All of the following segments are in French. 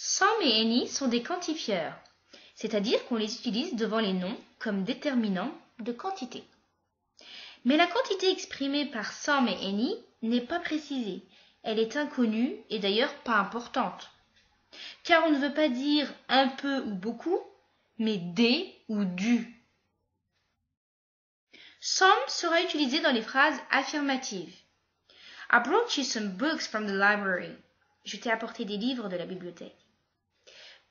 Some et any sont des quantifieurs, c'est-à-dire qu'on les utilise devant les noms comme déterminant de quantité. Mais la quantité exprimée par some et any n'est pas précisée. Elle est inconnue et d'ailleurs pas importante. Car on ne veut pas dire un peu ou beaucoup, mais des ou du. Some sera utilisé dans les phrases affirmatives. I brought you some books from the library. Je t'ai apporté des livres de la bibliothèque.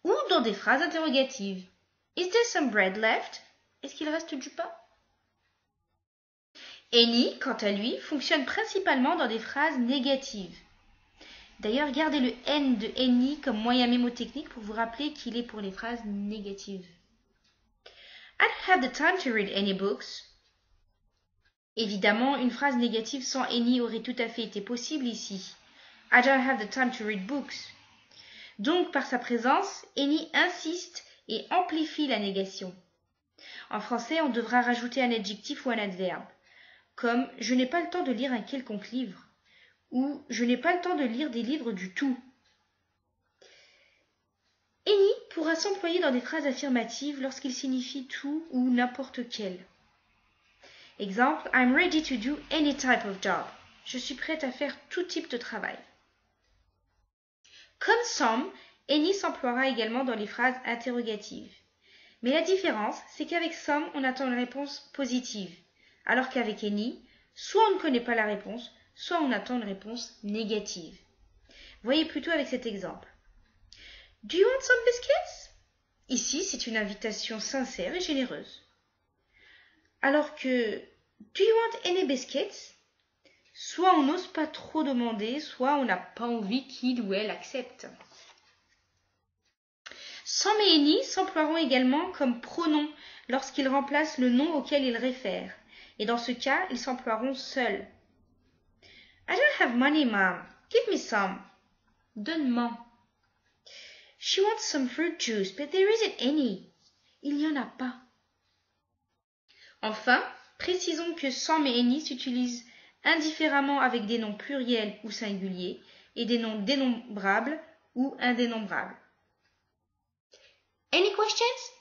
Ou dans des phrases interrogatives. Is there some bread left? Est-ce qu'il reste du pain? Any, quant à lui, fonctionne principalement dans des phrases négatives. D'ailleurs, gardez le N de any comme moyen mémotechnique pour vous rappeler qu'il est pour les phrases négatives. I don't have the time to read any books. Évidemment, une phrase négative sans any aurait tout à fait été possible ici. I don't have the time to read books. Donc, par sa présence, any insiste et amplifie la négation. En français, on devra rajouter un adjectif ou un adverbe, comme « je n'ai pas le temps de lire un quelconque livre » ou « je n'ai pas le temps de lire des livres du tout ». Any pourra s'employer dans des phrases affirmatives lorsqu'il signifie tout ou n'importe quel. Exemple, I'm ready to do any type of job. Je suis prête à faire tout type de travail. Comme some, any s'emploiera également dans les phrases interrogatives. Mais la différence, c'est qu'avec some, on attend une réponse positive, alors qu'avec any, soit on ne connaît pas la réponse, soit on attend une réponse négative. Voyez plutôt avec cet exemple. Do you want some biscuits? Ici, c'est une invitation sincère et généreuse. Alors que Do you want any biscuits? Soit on n'ose pas trop demander, soit on n'a pas envie qu'il ou elle accepte. Some et any s'emploieront également comme pronoms lorsqu'ils remplacent le nom auquel ils réfèrent. Et dans ce cas, ils s'emploieront seuls. I don't have money, Mom. Give me some. Donne-moi. She wants some fruit juice, but there isn't any. Il n'y en a pas. Enfin, précisons que some et any s'utilisent indifféremment avec des noms pluriels ou singuliers et des noms dénombrables ou indénombrables. Any questions?